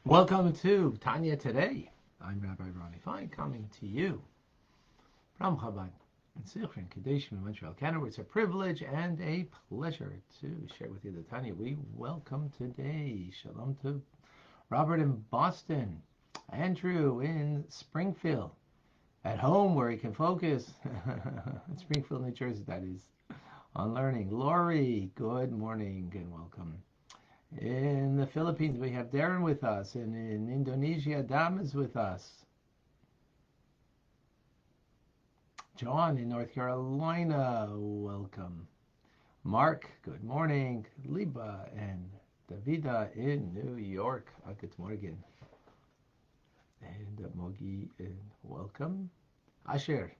Welcome to Tanya Today. I'm Rabbi Fine, coming to you from Chabad in Zichron Kadesh in Montreal, Canada. It's a privilege and a pleasure to share with you the Tanya we welcome today. Shalom to Robert in Boston, Andrew in Springfield, at home where he can focus. Springfield, New Jersey, that is, on learning. Lori, good morning and welcome. In the Philippines, we have Darren with us, and in Indonesia, Adam is with us. John in North Carolina, welcome. Mark, good morning. Liba and Davida in New York, good morning. And Mogi, welcome. Asher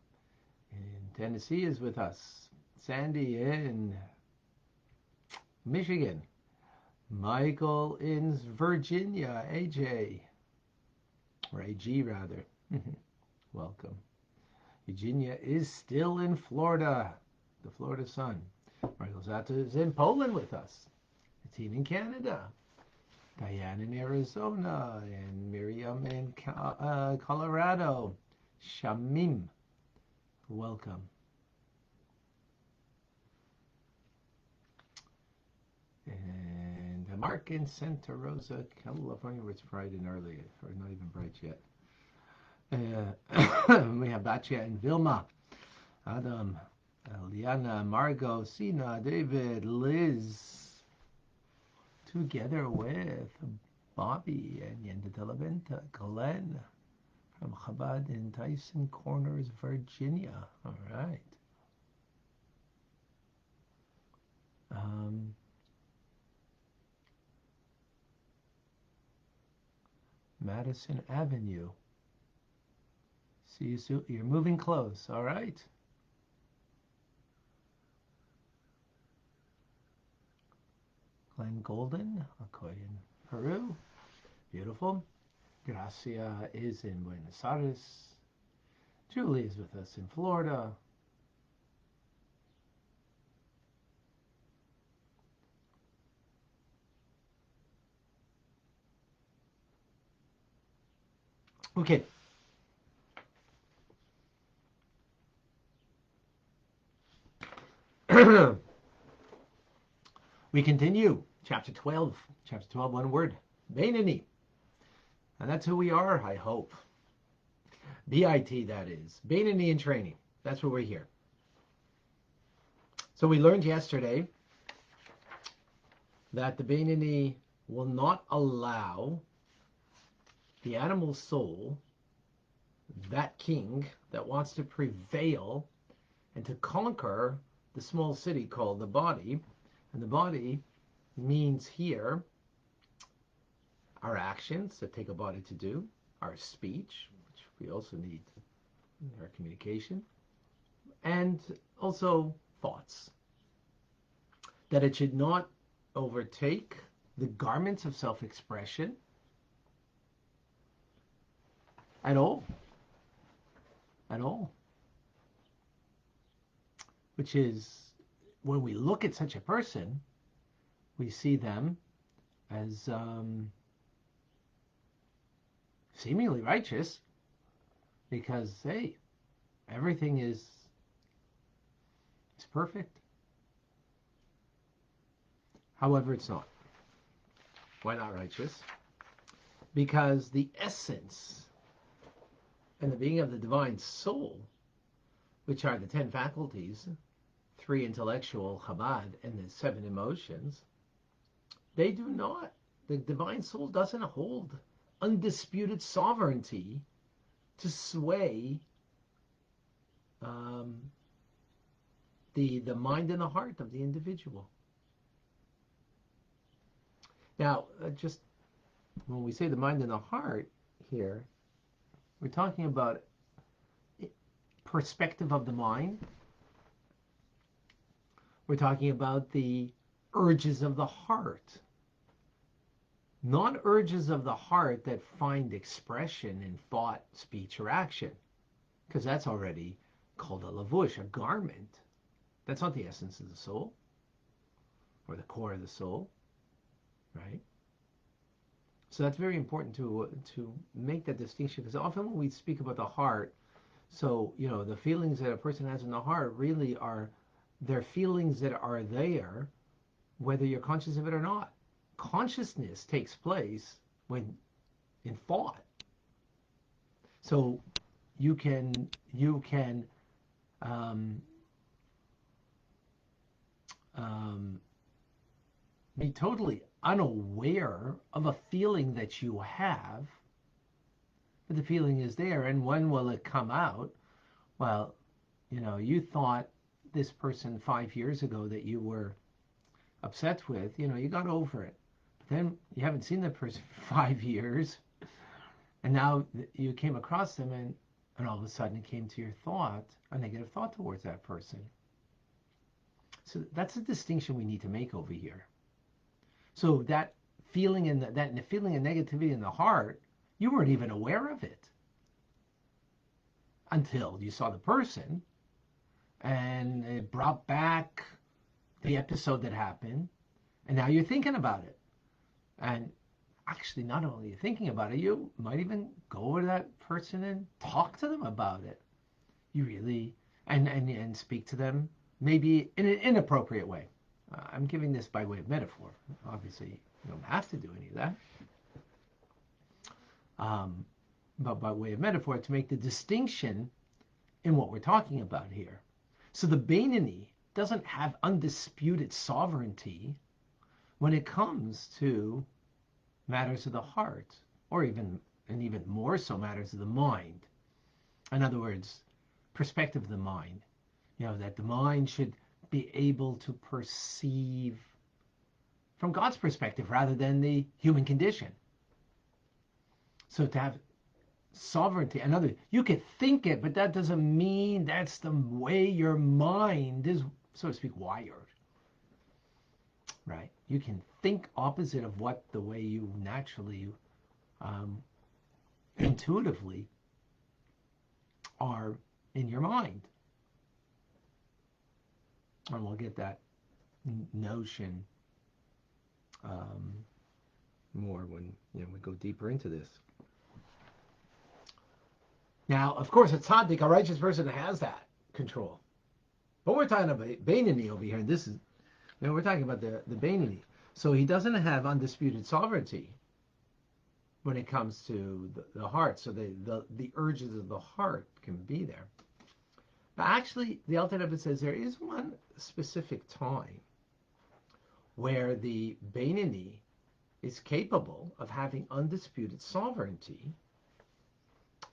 in Tennessee is with us. Sandy in Michigan. Michael in Virginia, AJ, or AG rather, welcome. Eugenia is still in Florida, the Florida sun. Michael Zata is in Poland with us. Etienne in Canada. Diane in Arizona, and Miriam in Colorado. Shamim, welcome. And Mark in Santa Rosa, California, where it's bright and early, or not even bright yet. We have Batya and Vilma, Adam, Liana, Margot, Sina, David, Liz, together with Bobby and Yenda Delaventa, Glenn from Chabad in Tyson Corners, Virginia. All right. Madison Avenue. See you soon. You're moving close. All right. Glenn Golden, Ocoy in Peru. Beautiful. Gracia is in Buenos Aires. Julie is with us in Florida. Okay. We continue. Chapter 12. Chapter 12, one word. Beinani. And that's who we are, I hope. B-I-T, that is. Beinani in training. That's what we're here. So we learned yesterday that the Beinani will not allow the animal soul, that king that wants to prevail and to conquer the small city called the body. And the body means here our actions that take a body to do, our speech, which we also need in our communication, and also thoughts. That it should not overtake the garments of self-expression at all. At all. Which is, when we look at such a person, we see them as seemingly righteous because, hey, everything is perfect. However, it's not. Why not righteous? Because the essence and the being of the divine soul, which are the 10 faculties, 3 intellectual, Chabad, and the 7 emotions, they do not. The divine soul doesn't hold undisputed sovereignty to sway the mind and the heart of the individual. Now, just when we say the mind and the heart here, we're talking about perspective of the mind. We're talking about the urges of the heart. Not urges of the heart that find expression in thought, speech, or action. Because that's already called a lavush, a garment. That's not the essence of the soul, or the core of the soul, right? So that's very important to make that distinction, because often when we speak about the heart, so the feelings that a person has in the heart really are their feelings that are there, whether you're conscious of it or not. Consciousness takes place when in thought. So you can um, um, be totally unaware of a feeling that you have, but the feeling is there, and when will it come out? Well, you thought this person 5 years ago that you were upset with, you got over it. But then you haven't seen that person for 5 years, and now you came across them, and all of a sudden it came to your thought, a negative thought towards that person. So that's a distinction we need to make over here. So that feeling that feeling of negativity in the heart, you weren't even aware of it until you saw the person, and it brought back the episode that happened, and now you're thinking about it. And actually, not only are you thinking about it, you might even go over to that person and talk to them about it. You really and speak to them maybe in an inappropriate way. I'm giving this by way of metaphor. Obviously, you don't have to do any of that. But by way of metaphor, to make the distinction in what we're talking about here. So the Beinoni doesn't have undisputed sovereignty when it comes to matters of the heart, or even more so matters of the mind. In other words, perspective of the mind. That the mind should be able to perceive from God's perspective rather than the human condition. So to have sovereignty, you could think it, but that doesn't mean that's the way your mind is, so to speak, wired. Right? You can think opposite of what the way you naturally, intuitively are in your mind. And we'll get that notion more when we go deeper into this. Now, of course, a tzaddik, a righteous person, has that control. But we're talking about Beinoni over here, and this is, we're talking about the Beinoni. So he doesn't have undisputed sovereignty when it comes to the heart. So the urges of the heart can be there. Now, actually, the Alter Rebbe says there is one specific time where the Beinoni is capable of having undisputed sovereignty.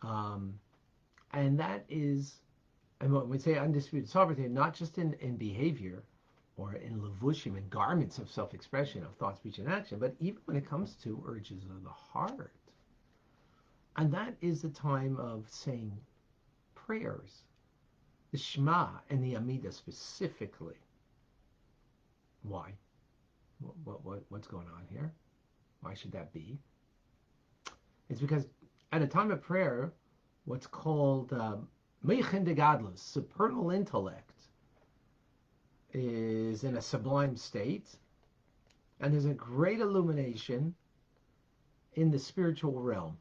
And that is, and when we say undisputed sovereignty, not just in behavior or in levushim, in garments of self-expression, of thought, speech, and action, but even when it comes to urges of the heart. And that is the time of saying prayers, the Shema and the Amidah specifically. Why? What's going on here? Why should that be? It's because at a time of prayer, what's called Meichen de Gadlus, supernal intellect, is in a sublime state, and there's a great illumination in the spiritual realm.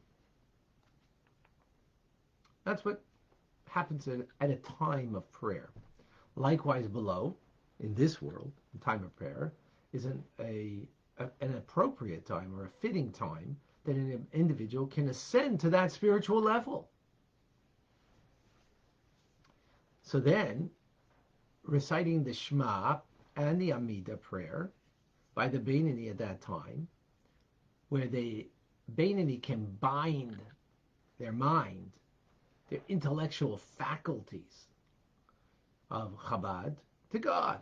That's what happens at a time of prayer. Likewise, below, in this world, the time of prayer is an appropriate time or a fitting time that an individual can ascend to that spiritual level. So then, reciting the Shema and the Amidah prayer by the Beinoni at that time, where the Beinoni can bind their mind, their intellectual faculties of Chabad to God.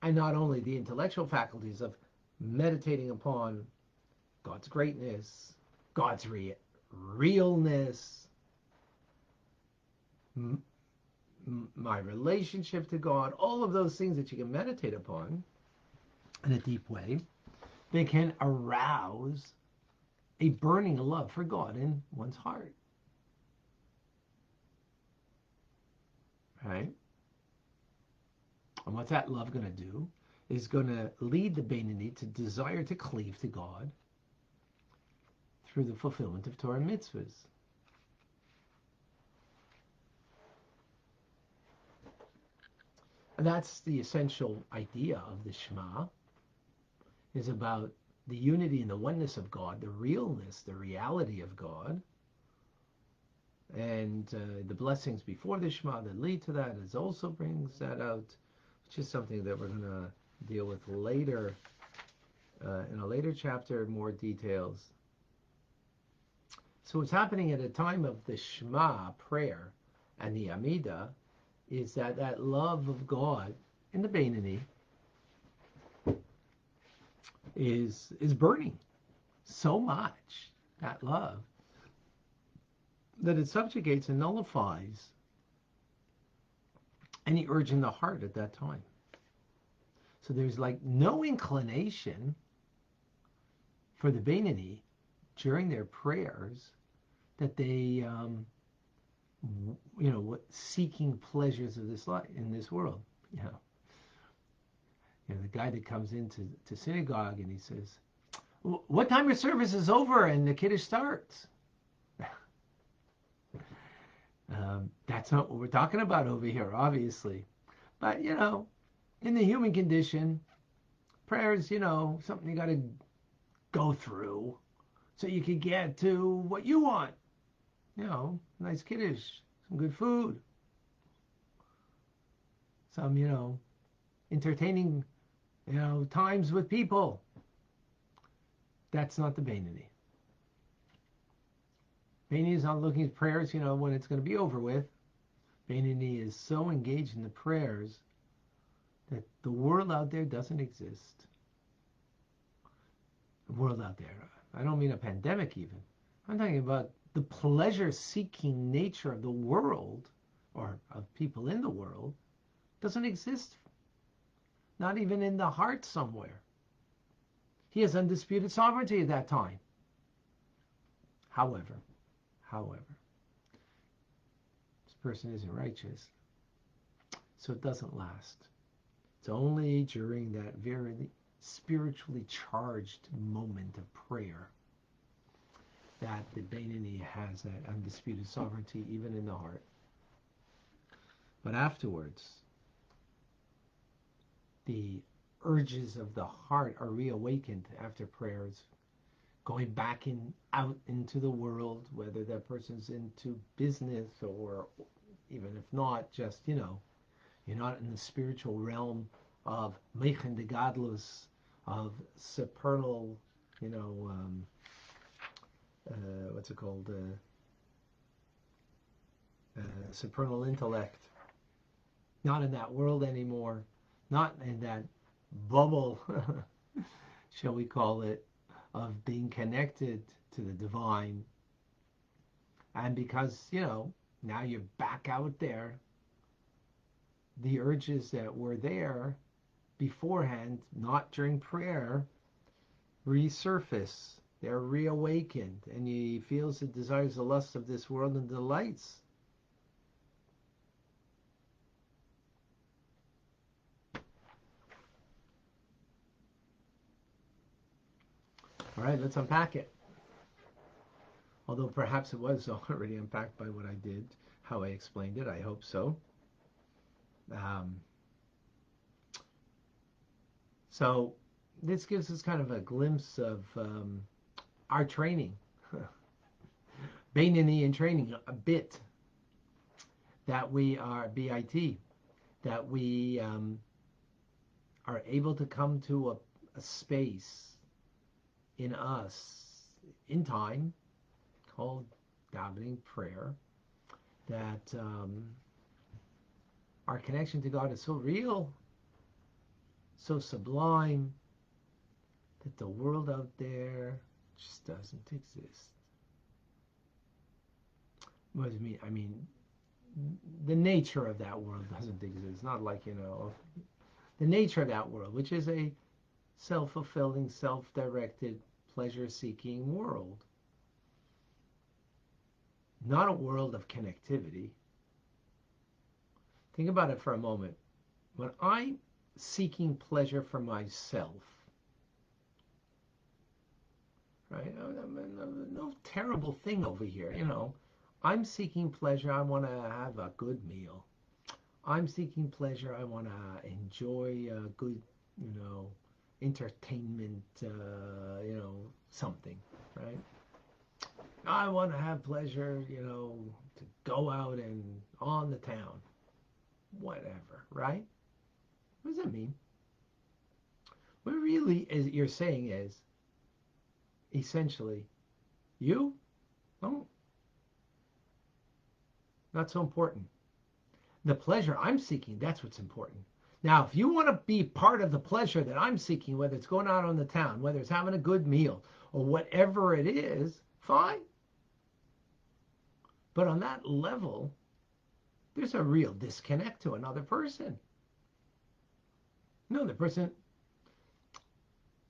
And not only the intellectual faculties of meditating upon God's greatness, God's realness, my relationship to God, all of those things that you can meditate upon in a deep way, they can arouse a burning love for God in one's heart. Right? And what's that love going to do? Is going to lead the Beinoni to desire to cleave to God through the fulfillment of Torah mitzvahs. And that's the essential idea of the Shema, is about the unity and the oneness of God, the realness, the reality of God, and the blessings before the Shema that lead to that is also brings that out, which is something that we're going to deal with later, in a later chapter, more details. So what's happening at a time of the Shema prayer and the Amidah is that love of God in the Beinoni is burning so much, that love, that it subjugates and nullifies any urge in the heart at that time. So there's like no inclination for the Beinoni during their prayers that they, seeking pleasures of this life in this world. The guy that comes into synagogue and he says, "What time your service is over and the Kiddush starts?" That's not what we're talking about over here, obviously. But, in the human condition, prayer is, something you got to go through so you can get to what you want. Nice Kiddush, some good food, some, entertaining, times with people. That's not the Beinoni. Beinoni is not looking at prayers, when it's going to be over with. Beinoni is so engaged in the prayers that the world out there doesn't exist. The world out there. I don't mean a pandemic even. I'm talking about the pleasure-seeking nature of the world, or of people in the world, doesn't exist. Not even in the heart somewhere. He has undisputed sovereignty at that time. However, this person isn't righteous, so it doesn't last. It's only during that very spiritually charged moment of prayer that the Beinoni has that undisputed sovereignty, even in the heart. But afterwards, the urges of the heart are reawakened after prayers, going back out into the world, whether that person's into business or even if not, just, you're not in the spiritual realm of Meichen de Gadlus, of supernal, what's it called? Supernal intellect. Not in that world anymore. Not in that bubble, shall we call it, of being connected to the divine. And because, now you're back out there, the urges that were there beforehand, not during prayer, resurface. They're reawakened, and he feels the desires, the lusts of this world and delights. All right, let's unpack it. Although perhaps it was already unpacked by what I did, how I explained it. I hope so. So this gives us kind of a glimpse of our training. Beinoni in training, a bit. That we are, BIT, that we are able to come to a space in us, in time, called davening, prayer, that our connection to God is so real, so sublime, that the world out there just doesn't exist. What does it mean? I mean, the nature of that world doesn't exist. Not like, the nature of that world, which is a self-fulfilling, self-directed, pleasure-seeking world. Not a world of connectivity. Think about it for a moment. When I'm seeking pleasure for myself, right? No terrible thing over here, I'm seeking pleasure. I want to have a good meal. I'm seeking pleasure. I want to enjoy a good, entertainment, something, right? I want to have pleasure, to go out and on the town, whatever, right? What does that mean? What really you're saying is, essentially, you, oh, not so important. The pleasure I'm seeking, that's what's important. Now, if you want to be part of the pleasure that I'm seeking, whether it's going out on the town, whether it's having a good meal, or whatever it is, fine. But on that level, there's a real disconnect to another person. No, the person,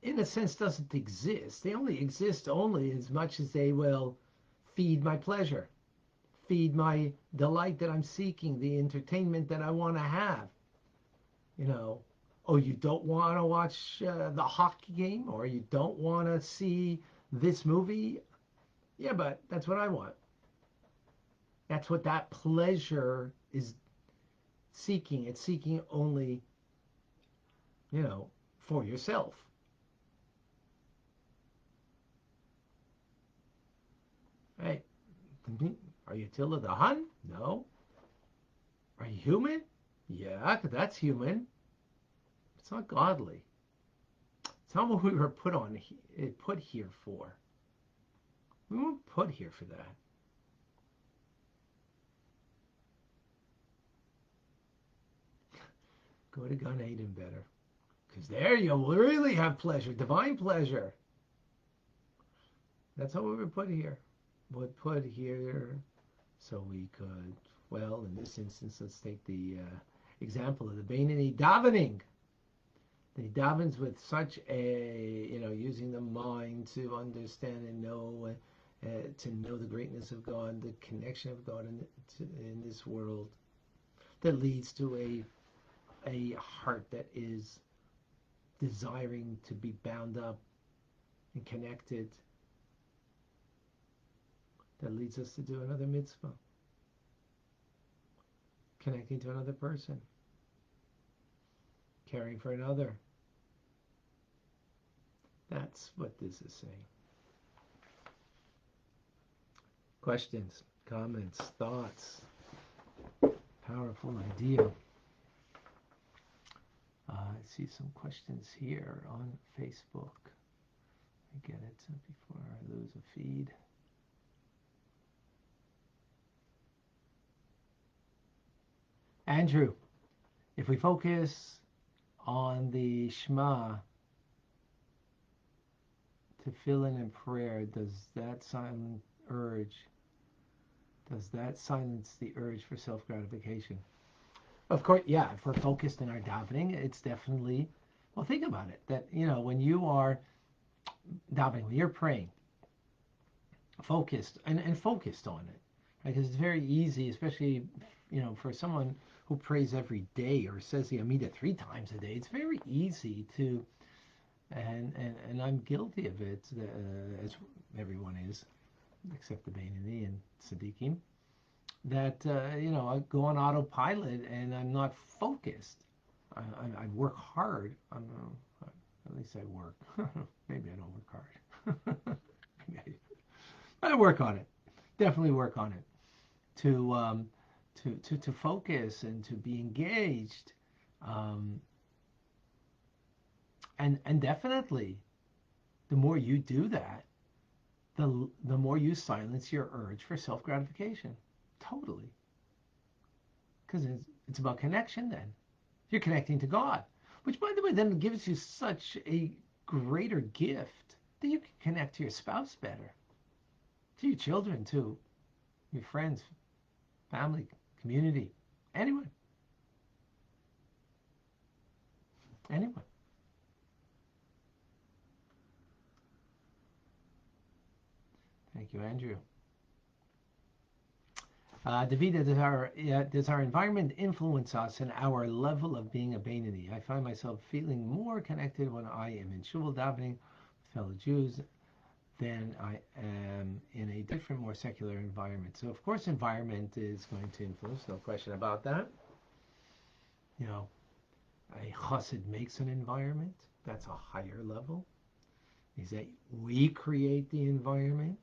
in a sense, doesn't exist. They only exist only as much as they will feed my pleasure, feed my delight that I'm seeking, the entertainment that I want to have. Oh, you don't want to watch the hockey game, or you don't want to see this movie? Yeah, but that's what I want. That's what that pleasure is seeking. It's seeking only, for yourself. Right? Are you Attila the Hun? No. Are you human? Yeah, that's human. It's not godly. It's not what we were put here for. We weren't put here for that. Go to Gan Eden better. Because there you'll really have pleasure, divine pleasure. That's what we were put here. We're put here so we could, well, in this instance, let's take the example of the Beinoni davening. He davens with such a, using the mind to understand and know, to know the greatness of God, the connection of God in this world, that leads to a heart that is desiring to be bound up and connected, that leads us to do another mitzvah, connecting to another person, caring for another. That's what this is saying. Questions, comments, thoughts? Powerful idea. I see some questions here on Facebook. I get it before I lose a feed. Andrew, if we focus on the Shema, tefillin and prayer, does that silence the urge for self-gratification? Of course, yeah, if we're focused in our davening, it's definitely, well, think about it, that, when you are davening, when you're praying, focused and focused on it, right? Because it's very easy, especially, for someone who prays every day or says the Amidah 3 times a day, it's very easy to, and I'm guilty of it, as everyone is, except the Beinoni and Tzaddikim, that, I go on autopilot and I'm not focused. I work hard. At least I work. Maybe I don't work hard. I work on it. Definitely work on it. To focus and to be engaged. And definitely, the more you do that, the more you silence your urge for self-gratification. Totally. Because it's about connection then. You're connecting to God, which, by the way, then gives you such a greater gift that you can connect to your spouse better, to your children, to your friends, family, community, anyone. Anyone. Thank you, Andrew. Davida, does our environment influence us and our level of being a Beinoni? I find myself feeling more connected when I am in shul davening with fellow Jews, then I am in a different, more secular environment. So of course environment is going to influence, no question about that. You know, a chassid makes an environment. That's a higher level. Is that we create the environment.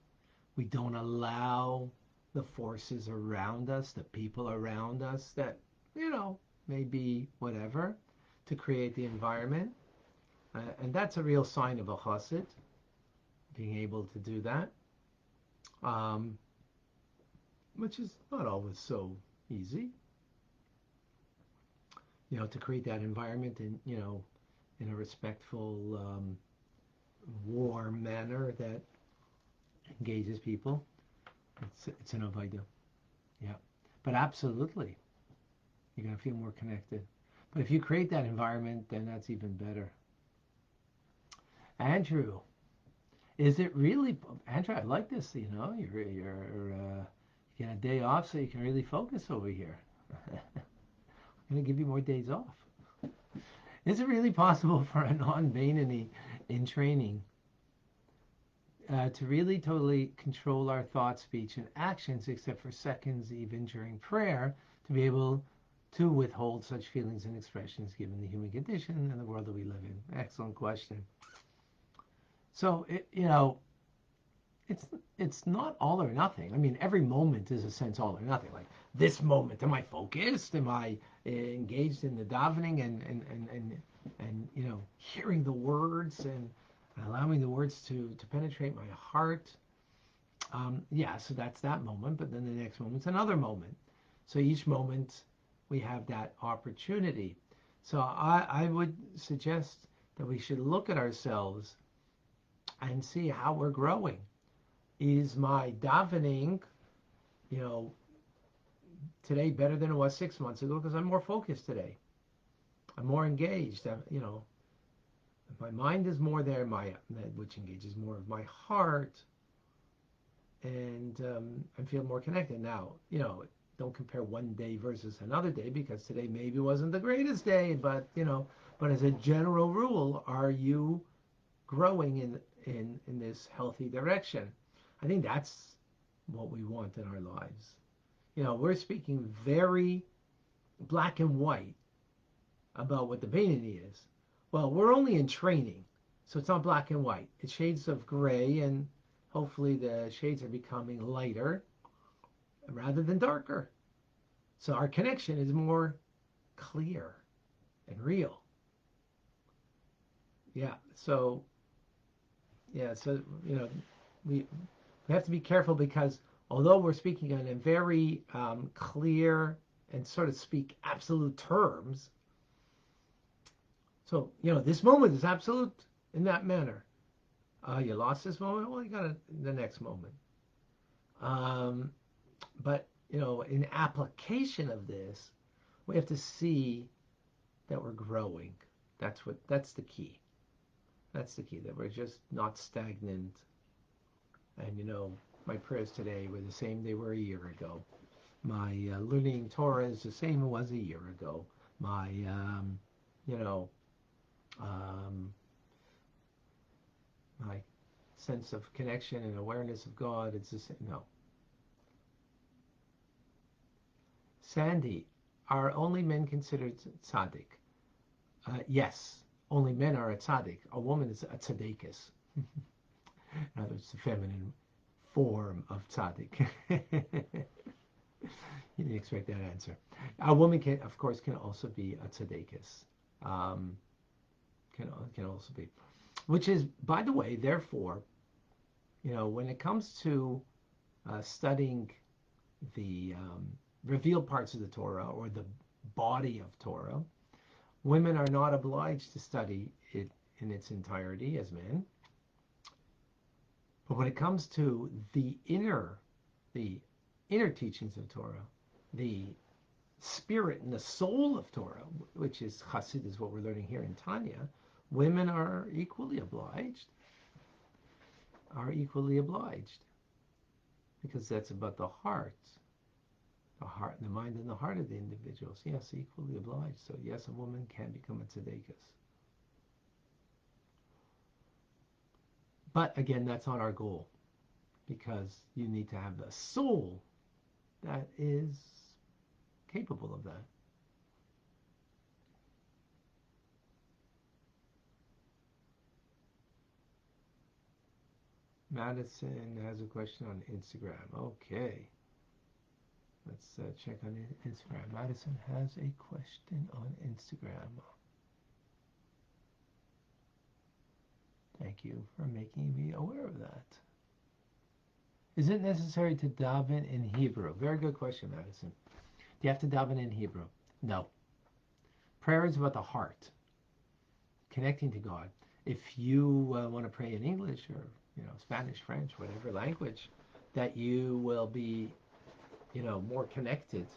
We don't allow the forces around us, the people around us that, you know, may be whatever, to create the environment. And that's a real sign of a chassid, being able to do that, which is not always so easy. You know, to create that environment in, you know, in a respectful, warm manner that engages people. It's an avodah. Yeah. But absolutely, you're going to feel more connected. But if you create that environment, then that's even better. Andrew, is it really, Andrew, I like this, you know, you get a day off so you can really focus over here. I'm going to give you more days off. Is it really possible for a non-Bainani in training to really totally control our thoughts, speech, and actions, except for seconds, even during prayer, to be able to withhold such feelings and expressions given the human condition and the world that we live in? Excellent question. So, you know, it's not all or nothing. I mean, every moment is a sense all or nothing. Like this moment, am I focused? Am I engaged in the davening and you know, hearing the words and allowing the words to penetrate my heart? Yeah, so that's that moment. But then the next moment's another moment. So each moment we have that opportunity. So I would suggest that we should look at ourselves and see how we're growing. Is my davening, you know, today better than it was 6 months ago because I'm more focused today? I'm more engaged. You know, my mind is more there, which engages more of my heart, and I feel more connected. Now, you know, don't compare one day versus another day because today maybe wasn't the greatest day, but you know, but as a general rule, are you growing in this healthy direction? I think that's what we want in our lives. You know, we're speaking very black and white about what the Beinoni is. Well, we're only in training, so it's not black and white. It's shades of gray, and hopefully the shades are becoming lighter rather than darker. So our connection is more clear and real. Yeah, so you know, we have to be careful because although we're speaking in a very clear and sort of speak absolute terms, so you know, this moment is absolute in that manner. You lost this moment, well, you got the next moment. But you know, in application of this, we have to see that we're growing. That's the key. That's the key, that we're just not stagnant. And you know, my prayers today were the same they were a year ago. My learning Torah is the same it was a year ago. My, you know, my sense of connection and awareness of God, it's the same. No. Sandy, are only men considered tzaddik? Yes, only men are a tzaddik. A woman is a tzaddikus. In other words, the feminine form of tzaddik. You didn't expect that answer. A woman can, of course, can also be a tzaddikus. Can also be, which is, by the way, therefore, you know, when it comes to studying the revealed parts of the Torah or the body of Torah, women are not obliged to study it in its entirety as men. But when it comes to the inner teachings of Torah, the spirit and the soul of Torah, which is Chassid, is what we're learning here in Tanya, women are equally obliged. Because that's about the heart, the mind and the heart of the individuals. Yes, equally obliged. So yes, a woman can become a tzaddikus. But again, that's not our goal, because you need to have the soul that is capable of that. Madison has a question on Instagram. Okay. Let's check on Instagram. Madison has a question on Instagram. Thank you for making me aware of that. Is it necessary to daven in Hebrew? Very good question, Madison. Do you have to daven in Hebrew? No. Prayer is about the heart, connecting to God. If you want to pray in English or Spanish, French, whatever language, that you will be more connected,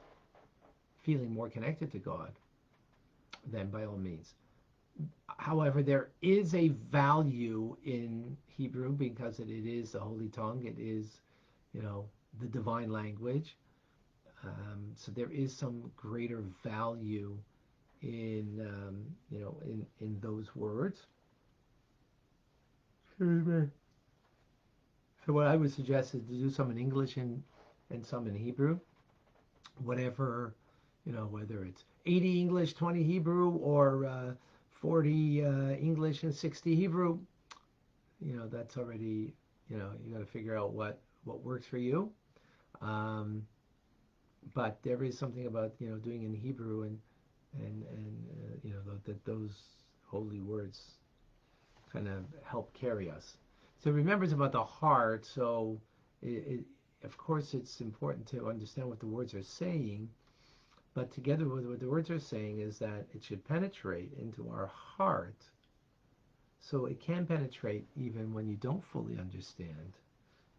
feeling more connected to God, then by all means. However, there is a value in Hebrew because it is the holy tongue. It is, the divine language. So there is some greater value in, in those words. So what I would suggest is to do some in English and some in Hebrew. Whatever, whether it's 80 English, 20 Hebrew, or 40 English and 60 Hebrew, that's already, you got to figure out what works for you. But there is something about, doing in Hebrew and that those holy words kind of help carry us. So remember, it's about the heart. So of course, it's important to understand what the words are saying, but together with what the words are saying is that it should penetrate into our heart. So it can penetrate even when you don't fully understand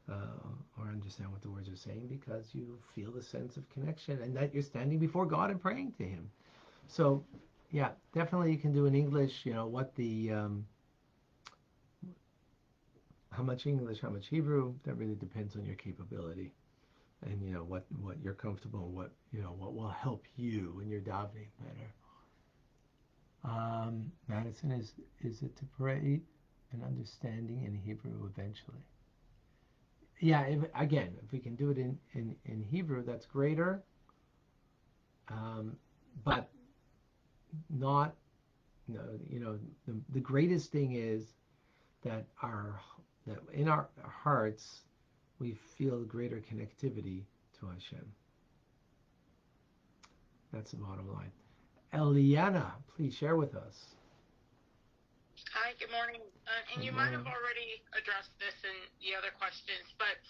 or understand what the words are saying, because you feel the sense of connection and that you're standing before God and praying to Him. So, yeah, definitely you can do in English, what the how much English, how much Hebrew, that really depends on your capability and what you're comfortable, what what will help you in your davening better. Madison, is it to pray and understanding in Hebrew eventually? Yeah, if we can do it in Hebrew, that's greater. But not, the greatest thing is that in our hearts we feel greater connectivity to Hashem. That's the bottom line. Eliana, please share with us. Hi, good morning. And you might have already addressed this in the other questions, but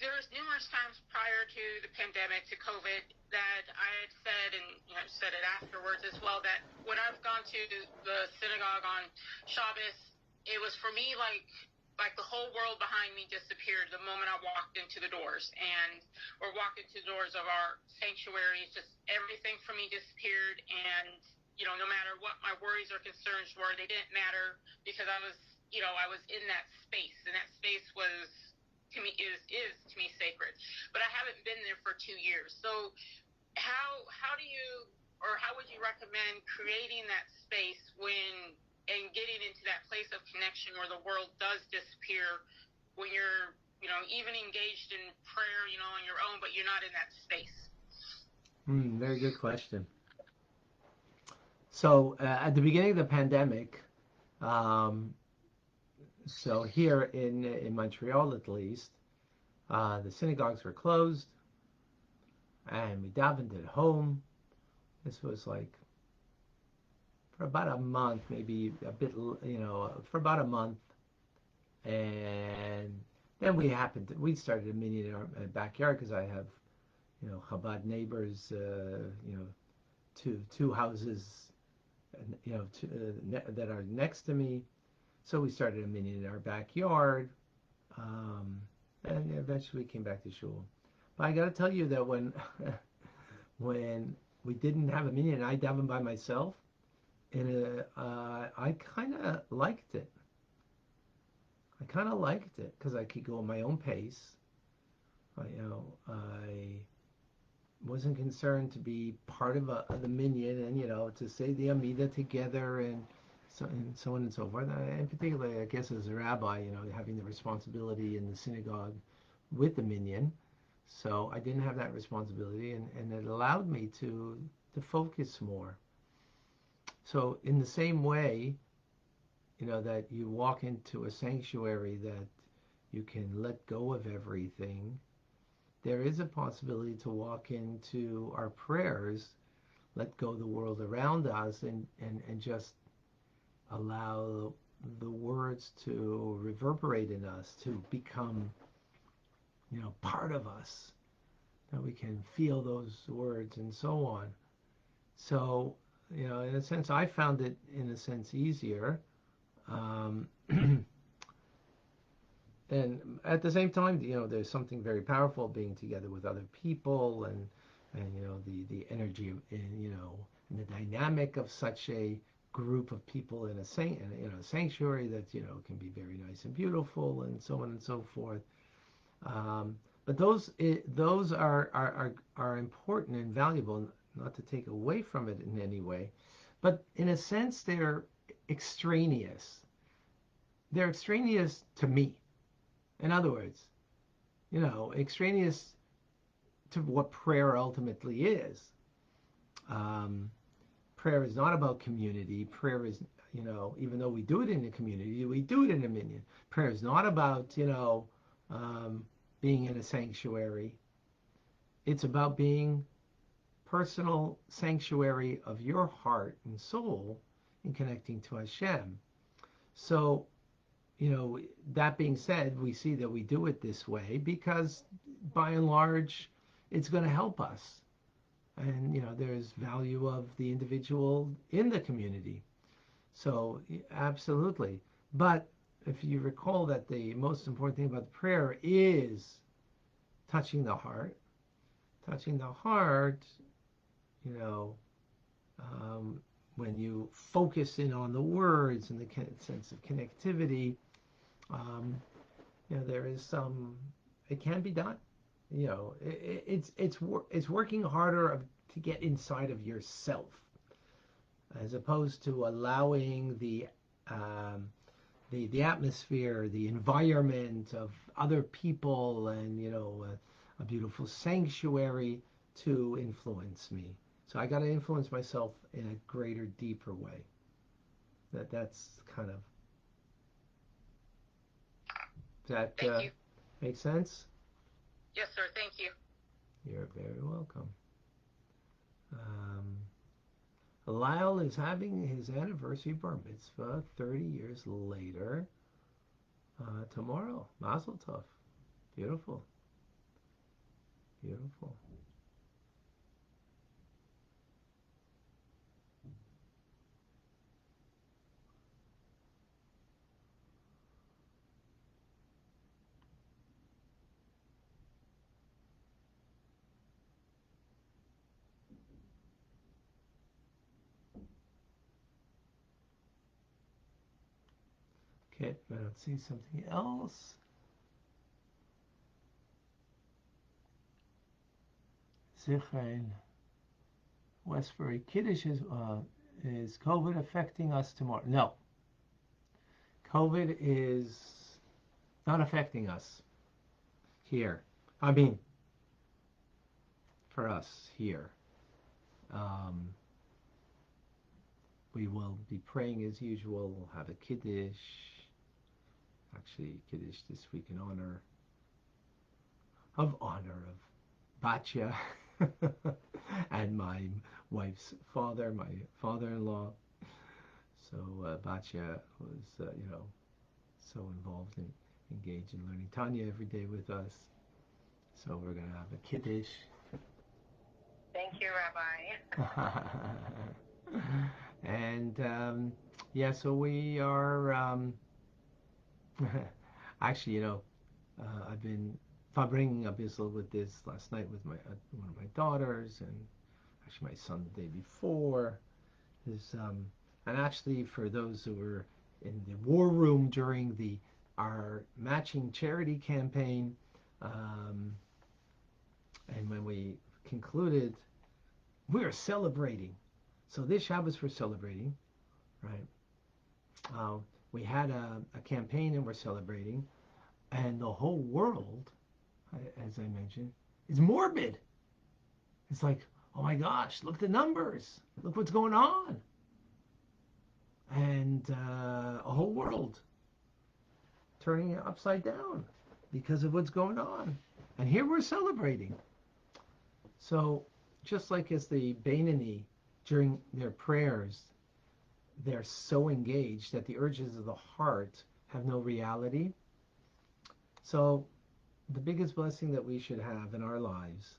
there was numerous times prior to the pandemic, to COVID, that I had said, and said it afterwards as well, that when I've gone to the synagogue on Shabbos, it was for me like the whole world behind me disappeared the moment I walked into the doors, or walked into the doors of our sanctuaries. Just everything for me disappeared, and no matter what my worries or concerns were, they didn't matter, because I was in that space, and that space was, to me, is to me sacred. But I haven't been there for 2 years. So how do you, or how would you recommend creating that space and getting into that place of connection where the world does disappear, when you're, even engaged in prayer, on your own, but you're not in that space? Very good question. So at the beginning of the pandemic, so here in Montreal at least, the synagogues were closed, and we davened at home. This was like for about a month, maybe a bit, for about a month, and then we started a minyan in our backyard, because I have, Chabad neighbors, two houses, that are next to me. So we started a minyan in our backyard, and eventually came back to shul. But I got to tell you that when we didn't have a minyan, I davened by myself, and I kind of liked it. Because I could go at my own pace. I wasn't concerned to be part of the minyan and to say the Amidah together and so and so on and so forth. And particularly, I guess, as a rabbi, having the responsibility in the synagogue with the minyan. So I didn't have that responsibility, and it allowed me to focus more. So in the same way, that you walk into a sanctuary that you can let go of everything, there is a possibility to walk into our prayers, let go of the world around us, and just allow the words to reverberate in us, to become, part of us, that we can feel those words and so on. So, in a sense, I found it, in a sense, easier. Um, and at the same time, there's something very powerful being together with other people, and the energy and the dynamic of such a group of people in a sanctuary that can be very nice and beautiful, and so on and so forth. But those are important and valuable, not to take away from it in any way, but in a sense they're extraneous. They're extraneous to me. In other words, extraneous to what prayer ultimately is. Um, Prayer is not about community. Prayer is, even though we do it in a community, we do it in a minyan. Prayer is not about, um, being in a sanctuary. It's about being personal sanctuary of your heart and soul in connecting to Hashem. So, that being said, we see that we do it this way because, by and large, it's going to help us. And, there's value of the individual in the community. So, absolutely. But if you recall that the most important thing about the prayer is touching the heart, touching the heart, you know, um, when you focus in on the words and the sense of connectivity, um, there is some, it can be done. It's working harder to get inside of yourself, as opposed to allowing um, the atmosphere, the environment of other people, and a beautiful sanctuary to influence me. So I got to influence myself in a greater, deeper way. That's kind of, does that Thank you. make sense? Yes, sir. Thank you. You're very welcome. Lyle is having his anniversary bar mitzvah 30 years later tomorrow. Mazel tov. Beautiful. Beautiful. Okay, I don't see something else. Zichron. Westbury Kiddush is COVID affecting us tomorrow? No. COVID is not affecting us here. I mean, for us here. Um, we will be praying as usual. We'll have a Kiddush. Actually, Kiddush this week in honor of Batya and my wife's father, my father-in-law. So Batya was, so involved and engaged in learning Tanya every day with us. So we're going to have a Kiddush. Thank you, Rabbi. And yeah, so we are actually, I've been bringing up Israel with this last night with my one of my daughters, and actually my son the day before. Is and actually for those who were in the war room during our matching charity campaign, and when we concluded, we're celebrating. So this Shabbos we're celebrating, right? Uh, we had a campaign and we're celebrating, and the whole world, as I mentioned, is morbid. It's like, oh my gosh, look at the numbers, look what's going on, and a whole world turning upside down because of what's going on. And here we're celebrating. So just like as the Beinoni during their prayers, they're so engaged that the urges of the heart have no reality. So the biggest blessing that we should have in our lives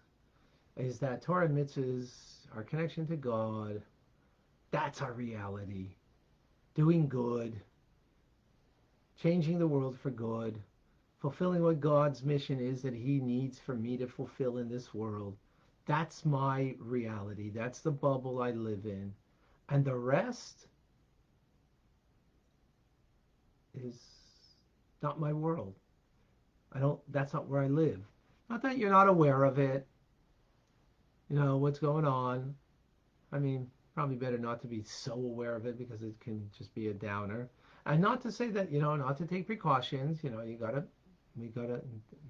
is that Torah and mitzvahs, our connection to God, that's our reality. Doing good, changing the world for good, fulfilling what God's mission is that He needs for me to fulfill in this world. That's my reality. That's the bubble I live in. And the rest is not my world. That's not where I live. Not that you're not aware of it, what's going on. I mean, probably better not to be so aware of it because it can just be a downer. And not to say that, not to take precautions, we gotta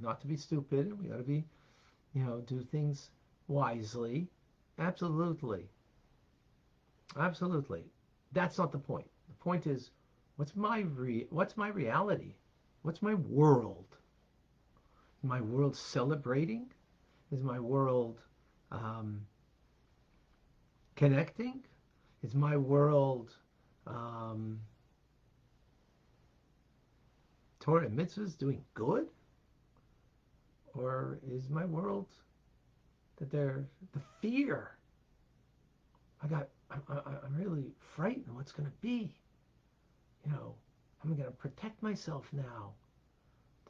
not to be stupid. We gotta be, do things wisely. Absolutely. Absolutely. That's not the point. The point is, what's my reality? What's my world? Is my world celebrating? Is my world connecting? Is my world Torah and mitzvahs doing good? Or is my world that they're the fear? I'm really frightened of what's going to be. I'm going to protect myself now.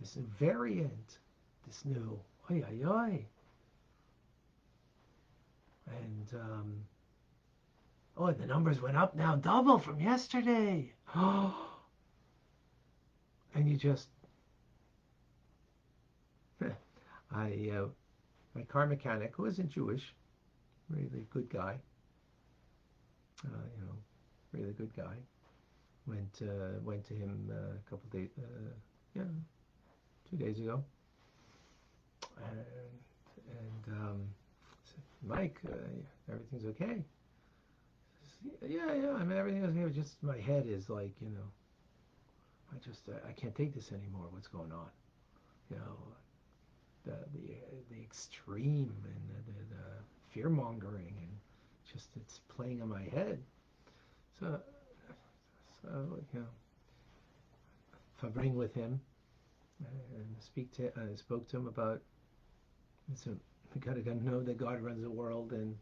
This new variant, this new, oi, oi, oi. And, the numbers went up now, double from yesterday. And you just, my car mechanic, who isn't Jewish, really good guy, really good guy, went to him a couple days, 2 days ago, and said, Mike, everything's okay. Yeah, I mean everything's okay. Just my head is like, I can't take this anymore. What's going on? The extreme and the fear mongering, and just it's playing in my head. So if I bring with him and spoke to him about, so we gotta know that God runs the world, and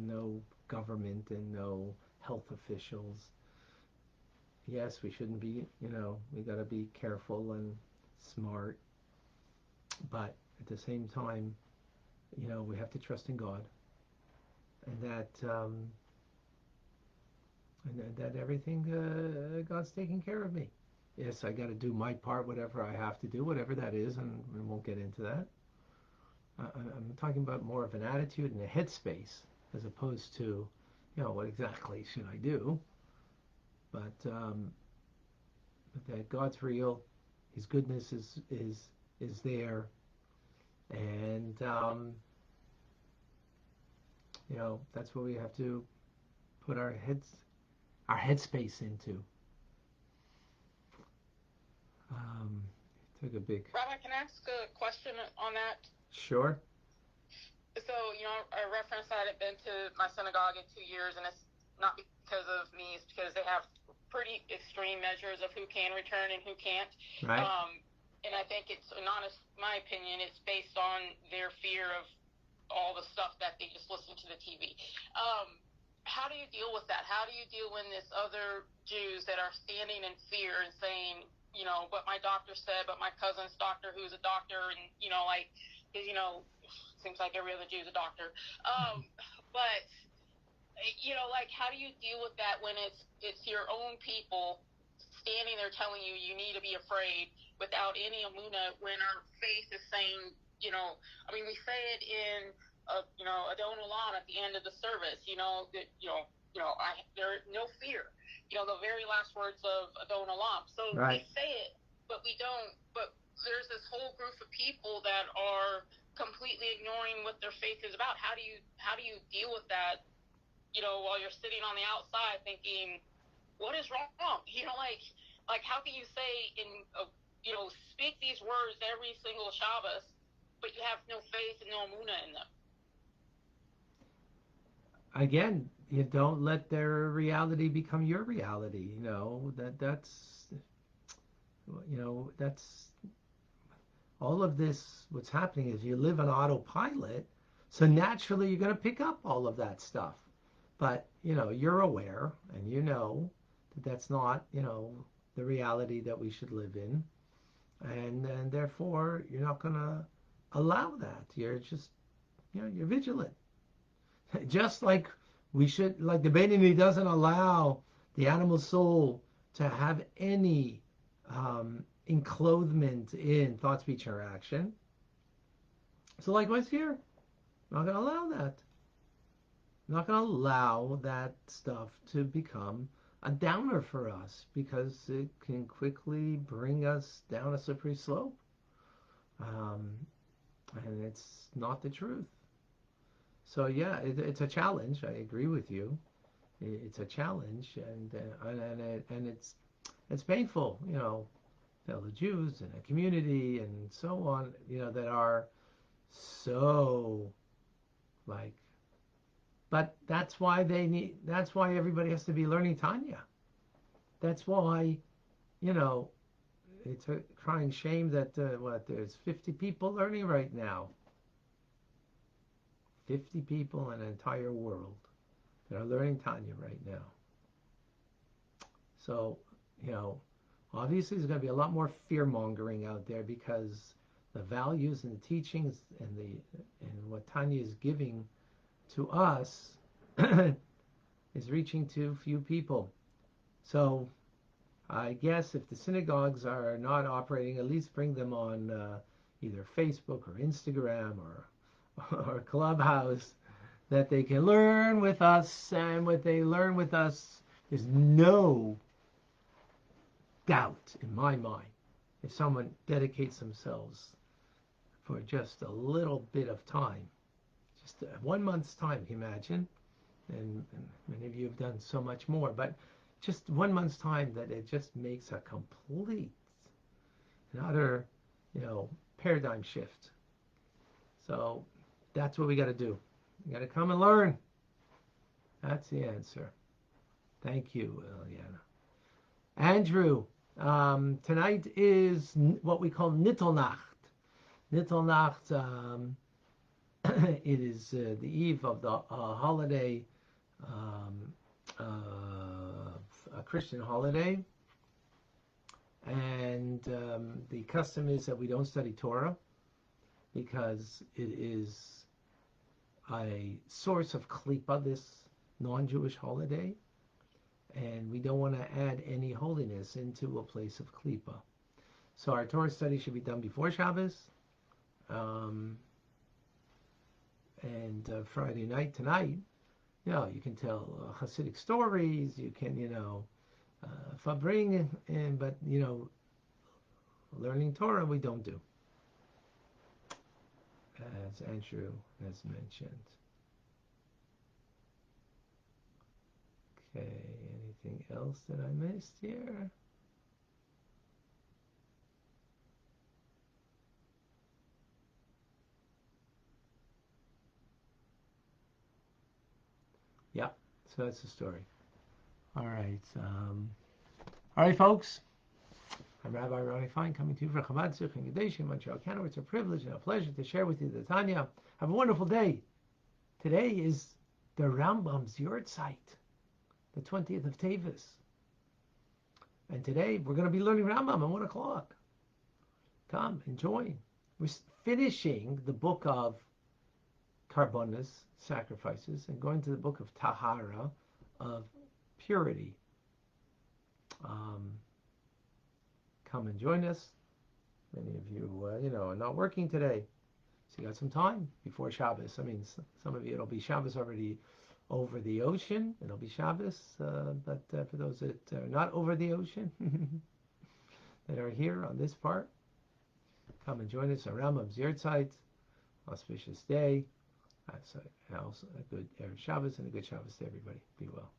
no government and no health officials. Yes, we shouldn't be, we gotta be careful and smart, but at the same time, we have to trust in God, and that everything, God's taking care of me. Yes, I got to do my part, whatever I have to do, whatever that is, and we won't get into that. I'm talking about more of an attitude and a headspace, as opposed to, what exactly should I do? But that God's real, His goodness is there, and that's what we have to put our headspace into. Took a big. Rabbi, can I ask a question on that? Sure. So, I referenced that I had been to my synagogue in 2 years, and it's not because of me, it's because they have pretty extreme measures of who can return and who can't. Right. And I think it's, in honest, my opinion, it's based on their fear of all the stuff that they just listen to the TV. How do you deal with that? How do you deal when there's other Jews that are standing in fear and saying, but my doctor said, but my cousin's doctor who's a doctor, and, seems like every other Jew is a doctor. But, how do you deal with that when it's your own people standing there telling you need to be afraid without any amuna, when our faith is saying, we say it in, Adon Olam at the end of the service, there's no fear, the very last words of Adon Olam. So right. we say it, but we don't. But there's this whole group of people that are completely ignoring what their faith is about. How do you deal with that? While you're sitting on the outside thinking, what is wrong? Like how can you say speak these words every single Shabbos, but you have no faith and no emunah in them? Again, you don't let their reality become your reality. That's all of this. What's happening is you live on autopilot, so naturally you're going to pick up all of that stuff. But you're aware, and that that's not the reality that we should live in, and therefore you're not going to allow that. You're just you're vigilant. Just like we should, like the Beinoni doesn't allow the animal soul to have any enclothement in thought, speech, or action. So likewise here, I'm not going to allow that. I'm not going to allow that stuff to become a downer for us, because it can quickly bring us down a slippery slope. And it's not the truth. So yeah, it's a challenge. I agree with you. It's a challenge, and it's painful. Fellow Jews and a community and so on. That are so like. But that's why That's why everybody has to be learning Tanya. That's why, it's a crying shame that there's 50 people learning right now. 50 people in an entire world that are learning Tanya right now. So, obviously there's going to be a lot more fear mongering out there, because the values and the teachings and what Tanya is giving to us is reaching to few people. So I guess if the synagogues are not operating, at least bring them on either Facebook or Instagram or Clubhouse, that they can learn with us. And what they learn with us, there's no doubt in my mind, if someone dedicates themselves for just a little bit of time, just 1 month's time, imagine, and many of you have done so much more, but just 1 month's time, that it just makes a complete and utter, paradigm shift. So that's what we got to do. You got to come and learn. That's the answer. Thank you, Eliana. Andrew, tonight is what we call Nittelnacht. Nittelnacht, it is the eve of the holiday, a Christian holiday. And the custom is that we don't study Torah, because it is a source of klipa, this non-Jewish holiday, and we don't want to add any holiness into a place of klipa. So our Torah study should be done before Shabbos, and Friday night, tonight, you can tell Hasidic stories, you can, fabring, but learning Torah we don't do, as Andrew has mentioned. Okay, anything else that I missed here? Yeah, so that's the story. All right, folks. I'm Rabbi Ronnie Fine, coming to you from Chabad Tzich in Montreal, Canada. It's a privilege and a pleasure to share with you the Tanya. Have a wonderful day. Today is the Rambam's Yortzeit, the 20th of Tevis. And today we're going to be learning Rambam at 1 o'clock. Come and join. We're finishing the book of Karbonas, sacrifices, and going to the book of Tahara, of purity. Come and join us. Many of you, are not working today, so you got some time before Shabbos. I mean, some of you, it'll be Shabbos already over the ocean, it'll be Shabbos. But for those that are not over the ocean, that are here on this part, come and join us around Mamzir Zeit. Auspicious day. So, and also a good Erev Shabbos and a good Shabbos to everybody. Be well.